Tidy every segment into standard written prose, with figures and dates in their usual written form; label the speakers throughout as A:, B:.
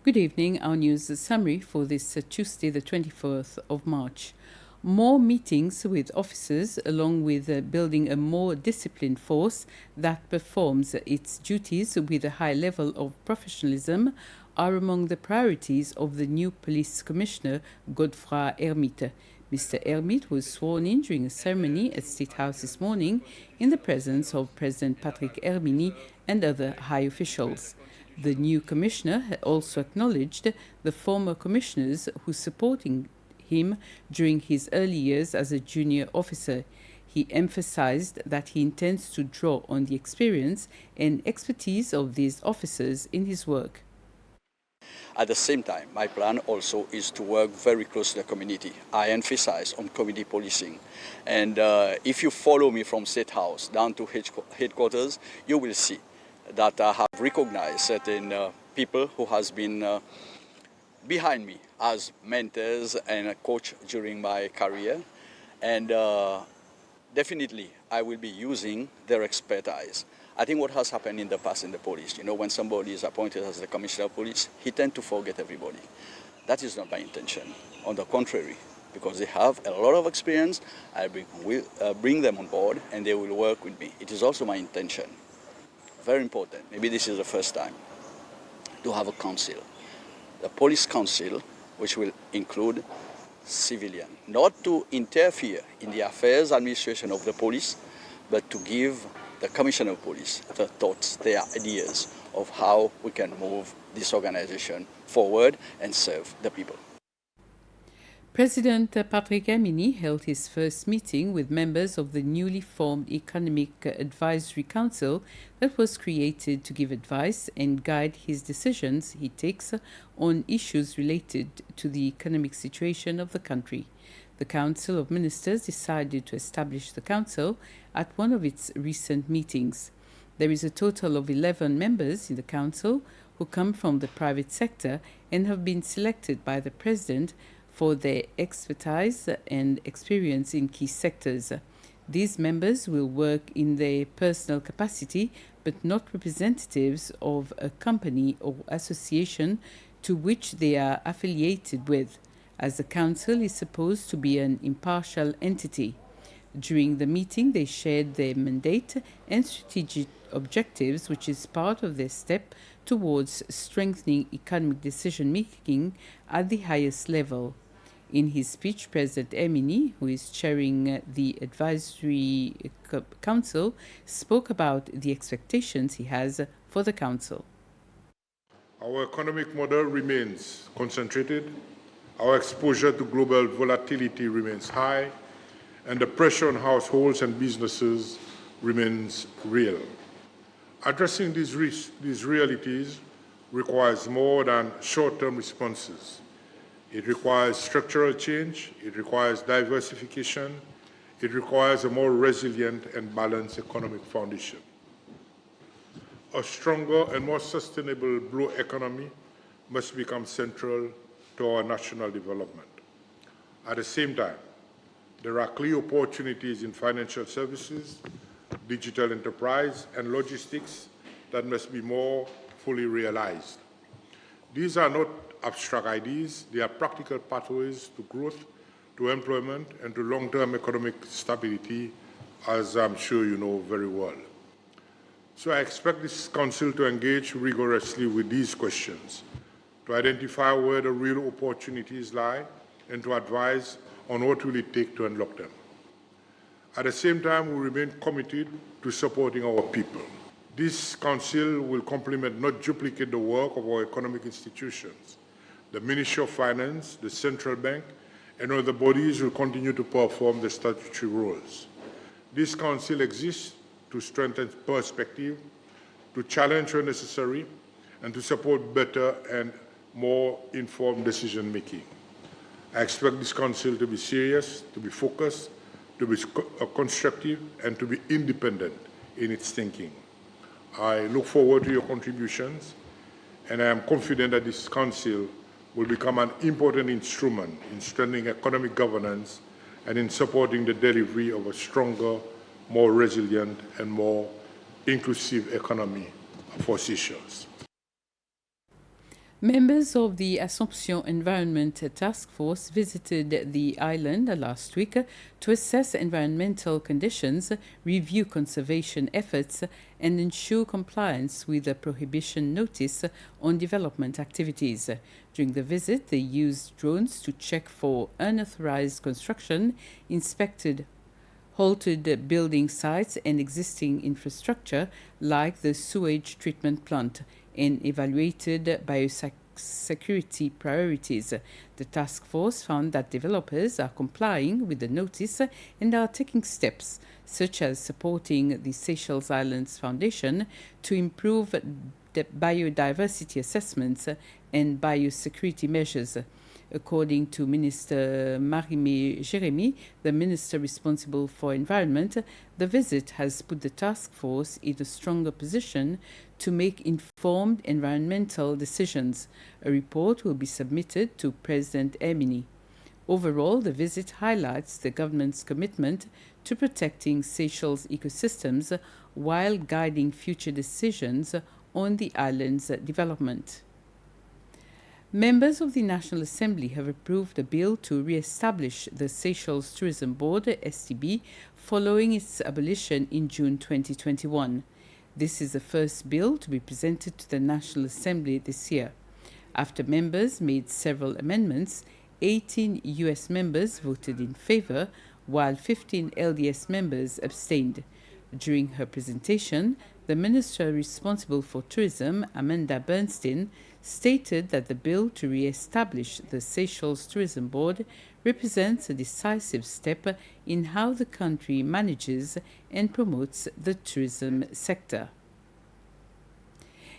A: Good evening. Our news summary for this Tuesday, the 24th of March. More meetings with officers, along with building a more disciplined force that performs its duties with a high level of professionalism, are among the priorities of the new police commissioner, Godefroy Hermite. Mr. Hermite was sworn in during a ceremony at State House this morning in the presence of President Patrick Hermini and other high officials. The new commissioner had also acknowledged the former commissioners who supported him during his early years as a junior officer. He emphasized that he intends to draw on the experience and expertise of these officers in his work.
B: At the same time, my plan also is to work very close to the community. I emphasize on community policing. And if you follow me from State House down to headquarters, you will see that I have recognized certain people who has been behind me as mentors and a coach during my career. And definitely, I will be using their expertise. I think what has happened in the past in the police, when somebody is appointed as the commissioner of police, he tends to forget everybody. That is not my intention. On the contrary, because they have a lot of experience, I will bring them on board and they will work with me. It is also my intention, very important, maybe this is the first time, to have a council, the police council, which will include civilian, not to interfere in the affairs administration of the police, but to give the Commissioner of Police their thoughts, their ideas of how we can move this organization forward and serve the people.
A: President Patrick Hermini held his first meeting with members of the newly formed Economic Advisory Council that was created to give advice and guide his decisions he takes on issues related to the economic situation of the country. The Council of Ministers decided to establish the Council at one of its recent meetings. There is a total of 11 members in the Council who come from the private sector and have been selected by the President for their expertise and experience in key sectors. These members will work in their personal capacity, but not representatives of a company or association to which they are affiliated with, as the Council is supposed to be an impartial entity. During the meeting, they shared their mandate and strategic objectives, which is part of their step towards strengthening economic decision-making at the highest level. In his speech, President Hermini, who is chairing the Advisory Council, spoke about the expectations he has for the Council.
C: Our economic model remains concentrated. Our exposure to global volatility remains high, and the pressure on households and businesses remains real. Addressing these realities requires more than short-term responses. It requires structural change, it requires diversification, it requires a more resilient and balanced economic foundation. A stronger and more sustainable blue economy must become central to our national development. At the same time, there are clear opportunities in financial services, digital enterprise, and logistics that must be more fully realized. These are not abstract ideas, they are practical pathways to growth, to employment, and to long-term economic stability, as I'm sure you know very well. So I expect this Council to engage rigorously with these questions, to identify where the real opportunities lie, and to advise on what will it take to unlock them. At the same time, we remain committed to supporting our people. This Council will complement, not duplicate, the work of our economic institutions. The Ministry of Finance, the Central Bank, and other bodies will continue to perform their statutory roles. This Council exists to strengthen perspective, to challenge where necessary, and to support better and more informed decision-making. I expect this Council to be serious, to be focused, to be constructive, and to be independent in its thinking. I look forward to your contributions, and I am confident that this Council will become an important instrument in strengthening economic governance and in supporting the delivery of a stronger, more resilient, and more inclusive economy for Seychelles.
A: Members of the Assumption Environment Task Force visited the island last week to assess environmental conditions, review conservation efforts, and ensure compliance with the prohibition notice on development activities. During the visit, they used drones to check for unauthorized construction, inspected halted building sites and existing infrastructure like the sewage treatment plant, and evaluated biosecurity priorities. The task force found that developers are complying with the notice and are taking steps, such as supporting the Seychelles Islands Foundation to improve the biodiversity assessments and biosecurity measures. According to Minister Marie-Mé Jérémy, the minister responsible for environment, the visit has put the task force in a stronger position to make informed environmental decisions. A report will be submitted to President Emini. Overall, the visit highlights the government's commitment to protecting Seychelles ecosystems while guiding future decisions on the island's development. Members of the National Assembly have approved a bill to re-establish the Seychelles Tourism Board, STB, following its abolition in June 2021. This is the first bill to be presented to the National Assembly this year. After members made several amendments, 18 US members voted in favor, while 15 LDS members abstained. During her presentation, the minister responsible for tourism, Amanda Bernstein, stated that the bill to re-establish the Seychelles Tourism Board represents a decisive step in how the country manages and promotes the tourism sector.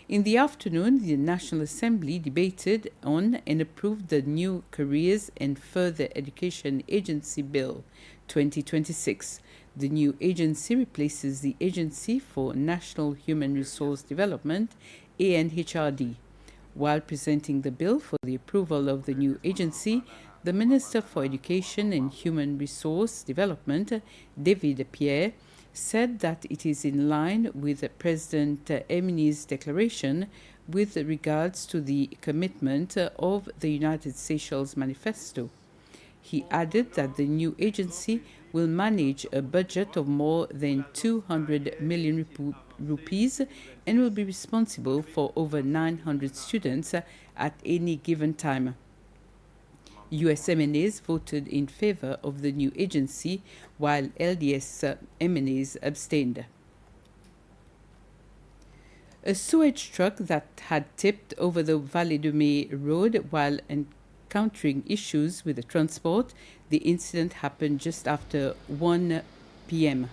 A: In the afternoon, the National Assembly debated on and approved the new Careers and Further Education Agency Bill 2026. The new agency replaces the Agency for National Human Resource Development, ANHRD. While presenting the bill for the approval of the new agency, the Minister for Education and Human Resource Development, David Pierre, said that it is in line with President Emini's declaration with regards to the commitment of the United Seychelles Manifesto. He added that the new agency will manage a budget of more than 200 million rupees and will be responsible for over 900 students at any given time. US MNAs voted in favor of the new agency, while LDS MNAs abstained. A sewage truck that had tipped over the Vallée de Mai road while encountering issues with the transport. The incident happened just after 1 p.m.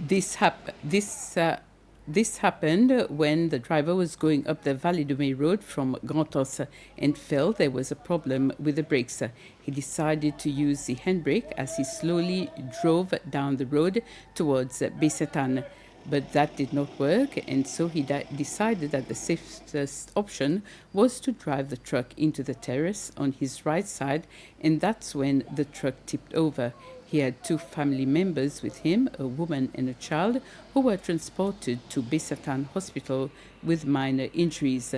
A: This happened when the driver was going up the Vallée de Mai road from Grand-Anse and felt there was a problem with the brakes. He decided to use the handbrake as he slowly drove down the road towards Bessetan. But that did not work, and so he decided that the safest option was to drive the truck into the terrace on his right side, and that's when the truck tipped over. He had two family members with him, a woman and a child, who were transported to Bessetan Hospital with minor injuries.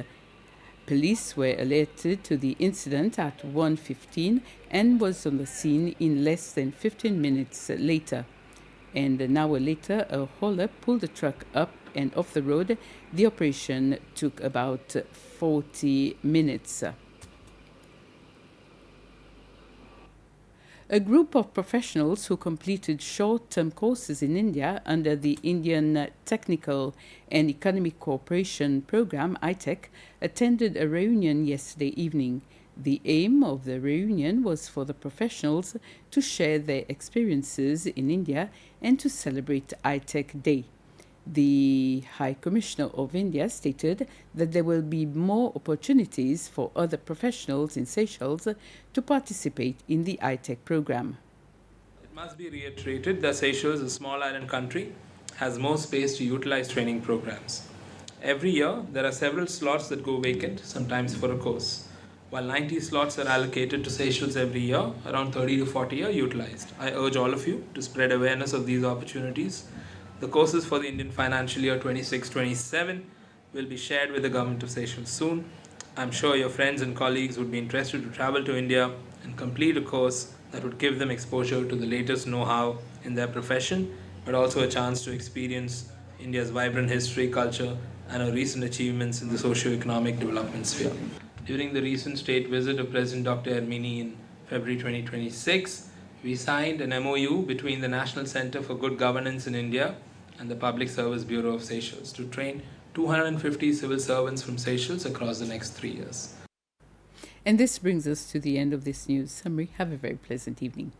A: Police were alerted to the incident at 1:15 and was on the scene in less than 15 minutes later. And an hour later, a hauler pulled the truck up and off the road. The operation took about 40 minutes. A group of professionals who completed short-term courses in India under the Indian Technical and Economic Cooperation Program, ITEC, attended a reunion yesterday evening. The aim of the reunion was for the professionals to share their experiences in India and to celebrate ITEC Day. The High Commissioner of India stated that there will be more opportunities for other professionals in Seychelles to participate in the ITEC program.
D: It must be reiterated that Seychelles, a small island country, has more space to utilize training programs. Every year, there are several slots that go vacant, sometimes for a course. While 90 slots are allocated to Seychelles every year, around 30 to 40 are utilized. I urge all of you to spread awareness of these opportunities. The courses for the Indian financial year 26-27 will be shared with the government of Seychelles soon. I'm sure your friends and colleagues would be interested to travel to India and complete a course that would give them exposure to the latest know-how in their profession, but also a chance to experience India's vibrant history, culture, and our recent achievements in the socio-economic development sphere. During the recent state visit of President Dr. Ermini in February 2026, we signed an MOU between the National Center for Good Governance in India and the Public Service Bureau of Seychelles to train 250 civil servants from Seychelles across the next 3 years.
A: And this brings us to the end of this news summary. Have a very pleasant evening.